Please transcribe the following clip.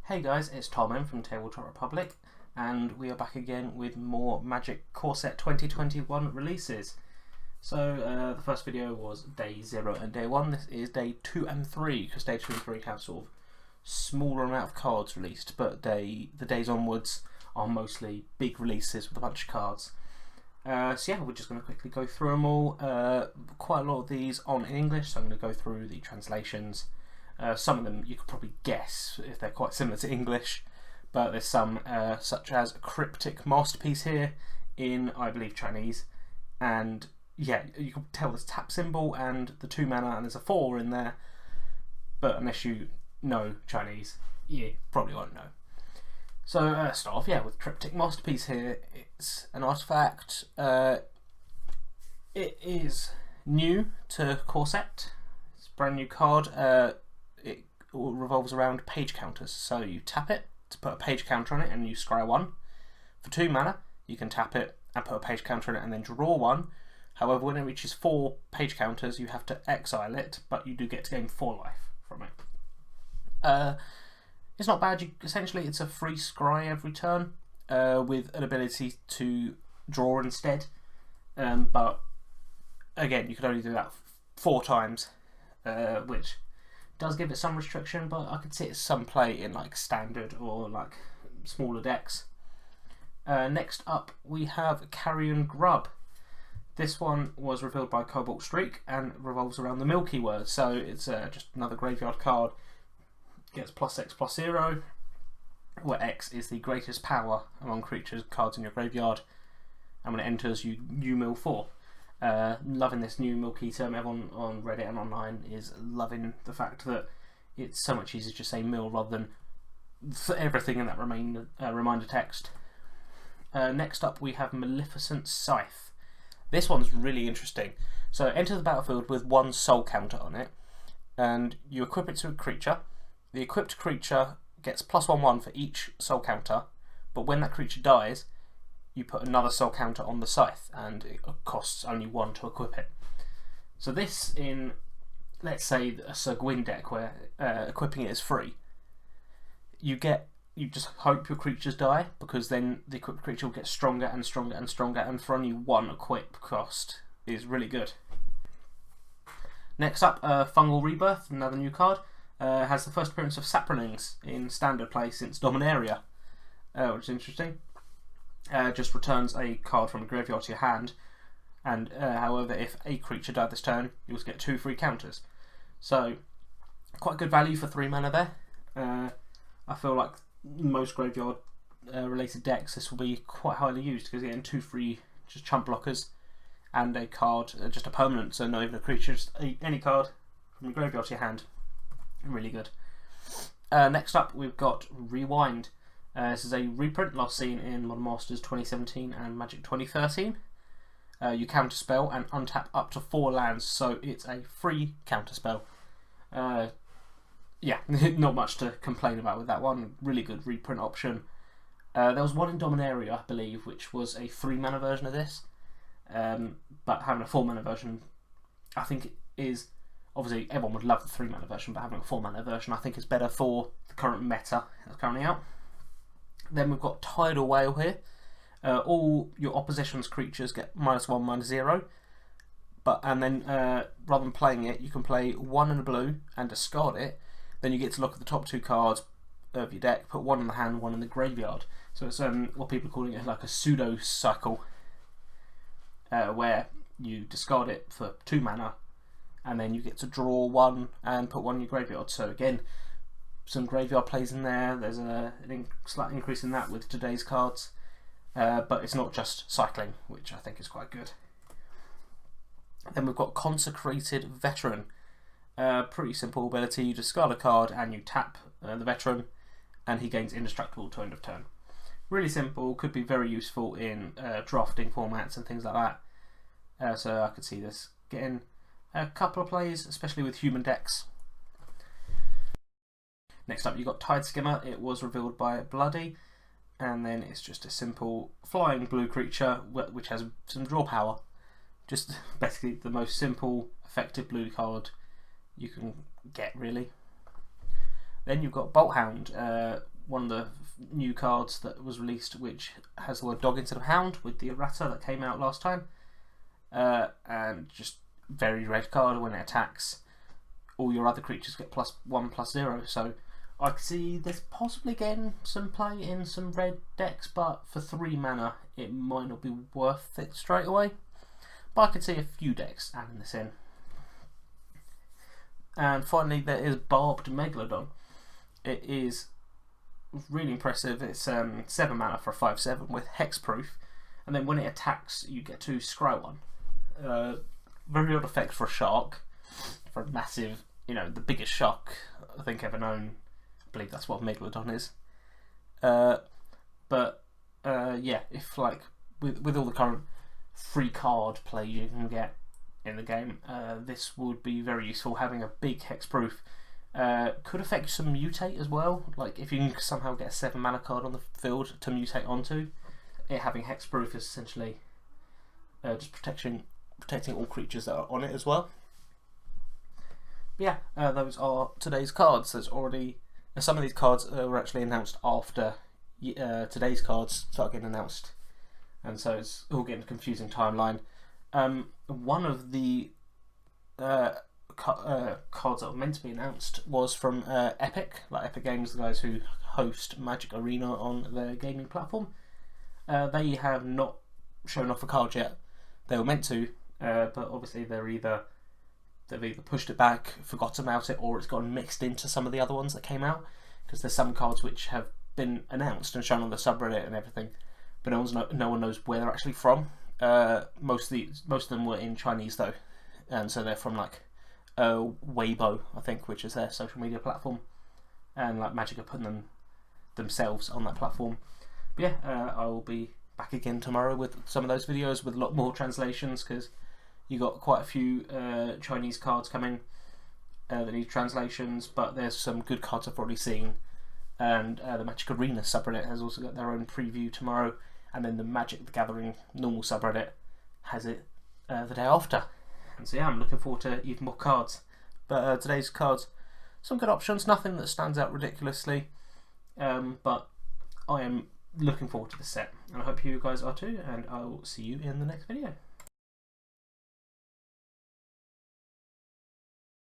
Hey guys, it's Tom M from Tabletop Republic, and we are back again with more Magic Core Set 2021 releases. So the first video was Day 0 and Day 1, this is Day 2 and 3, because Day 2 and 3 have sort of smaller amount of cards released, but the days onwards are mostly big releases with a bunch of cards. So yeah, we're just going to quickly go through them all. Quite a lot of these on in English, so I'm going to go through the translations. Some of them you could probably guess if they're quite similar to English, but there's some such as Cryptic Masterpiece here in, I believe, Chinese, and yeah, you can tell there's tap symbol and the 2 mana and there's a 4 in there, but unless you know Chinese, you probably won't know. So start off, yeah, with Cryptic Masterpiece here. It's an artifact. It is new to Core Set. It's a brand new card. It revolves around page counters. So you tap it to put a page counter on it and you scry 1. For 2 mana, you can tap it and put a page counter on it and then draw 1. However, when it reaches 4 page counters, you have to exile it, but you do get to gain 4 life from it. It's not bad. Essentially, it's a free scry every turn with an ability to draw instead. But again, you can only do that 4 times, which does give it some restriction, but I could see it some play in like standard or like smaller decks. Next up, we have Carrion Grub. This one was revealed by Cobalt Streak and revolves around the Milky Word, so it's just another graveyard card. Gets +X/+0, where X is the greatest power among creatures cards in your graveyard, and when it enters, you mill 4. Loving this new Milk Eater. Everyone on Reddit and online is loving the fact that it's so much easier to say mill rather than everything in that reminder text. Next up, we have Maleficent Scythe. This one's really interesting. So enter the battlefield with 1 soul counter on it, and you equip it to a creature. The equipped creature gets +1/1 for each soul counter, but when that creature dies, you put another soul counter on the scythe, and it costs only 1 to equip it. So this in, let's say, a Sir Gwyn deck where equipping it is free, you just hope your creatures die, because then the equipped creature will get stronger and stronger and stronger, and for only 1 equip cost is really good. Next up, Fungal Rebirth, another new card. Has the first appearance of Saplings in standard play since Dominaria, which is interesting. Just returns a card from a graveyard to your hand, and however, if a creature died this turn, you will get 2 free counters. So, quite good value for 3 mana there. I feel like most graveyard related decks, this will be quite highly used, because you're getting 2 free just chump blockers and a card, just a permanent, so not even a creature, just any card from the graveyard to your hand. Really good. Next up, we've got Rewind. This is a reprint last seen in Modern Masters 2017 and Magic 2013. You counterspell and untap up to 4 lands, so it's a free counterspell. Yeah, not much to complain about with that one. Really good reprint option. There was one in Dominaria, I believe, which was a 3 mana version of this, but having a 4 mana version, I think is. Obviously, everyone would love the 3 mana version, but having a 4 mana version I think is better for the current meta that's currently out. Then we've got Tidal Whale here. All your opposition's creatures get -1/-0, and then rather than playing it, you can play 1 in a blue and discard it. Then you get to look at the top 2 cards of your deck, put 1 in the hand, 1 in the graveyard. So it's what people are calling it like a pseudo cycle, where you discard it for 2 mana. And then you get to draw 1 and put 1 in your graveyard. So again, some graveyard plays in there. There's a slight increase in that with today's cards, but it's not just cycling, which I think is quite good. Then we've got Consecrated Veteran. Pretty simple ability. You discard a card and you tap the veteran, and he gains indestructible to end of turn. Really simple. Could be very useful in drafting formats and things like that. So I could see this getting a couple of plays, especially with human decks. Next up, you've got Tide Skimmer. It was revealed by Bloody, and then it's just a simple flying blue creature which has some draw power. Just basically the most simple, effective blue card you can get, really. Then you've got Hound, one of the new cards that was released, which has the word dog instead of hound, with the errata that came out last time. And just very red card. When it attacks, all your other creatures get +1/+0. So I could see this possibly getting some play in some red decks, but for 3 mana it might not be worth it straight away. But I could see a few decks adding this in. And finally, there is Barbed Megalodon. It is really impressive. It's 7 mana for a 5/7 with hexproof, and then when it attacks, you get to scry 1. Very odd effect for a shark, for a massive, the biggest shark I think ever known. I believe that's what a Megalodon is. Yeah, if like with all the current free card play you can get in the game, this would be very useful. Having a big hexproof could affect some mutate as well. Like if you can somehow get a 7 mana card on the field to mutate onto, it having hexproof is essentially just protecting all creatures that are on it as well. But yeah, those are today's cards. There's already some of these cards were actually announced after today's cards started getting announced, and so it's all getting a confusing timeline. One of the cards that were meant to be announced was from Epic, like Epic Games, the guys who host Magic Arena on their gaming platform. They have not shown off a card yet. They were meant to, but obviously they've either pushed it back, forgotten about it, or it's gotten mixed into some of the other ones that came out. Because there's some cards which have been announced and shown on the subreddit and everything, but no one knows where they're actually from. Most of them were in Chinese though, and so they're from like Weibo, I think, which is their social media platform, and like Magic are putting them themselves on that platform. But yeah, I will be back again tomorrow with some of those videos with a lot more translations, because you got quite a few Chinese cards coming that need translations, but there's some good cards I've already seen, and the Magic Arena subreddit has also got their own preview tomorrow, and then the Magic the Gathering normal subreddit has it the day after. And so yeah, I'm looking forward to even more cards. But today's cards, some good options, nothing that stands out ridiculously, but I am looking forward to the set, and I hope you guys are too, and I will see you in the next video.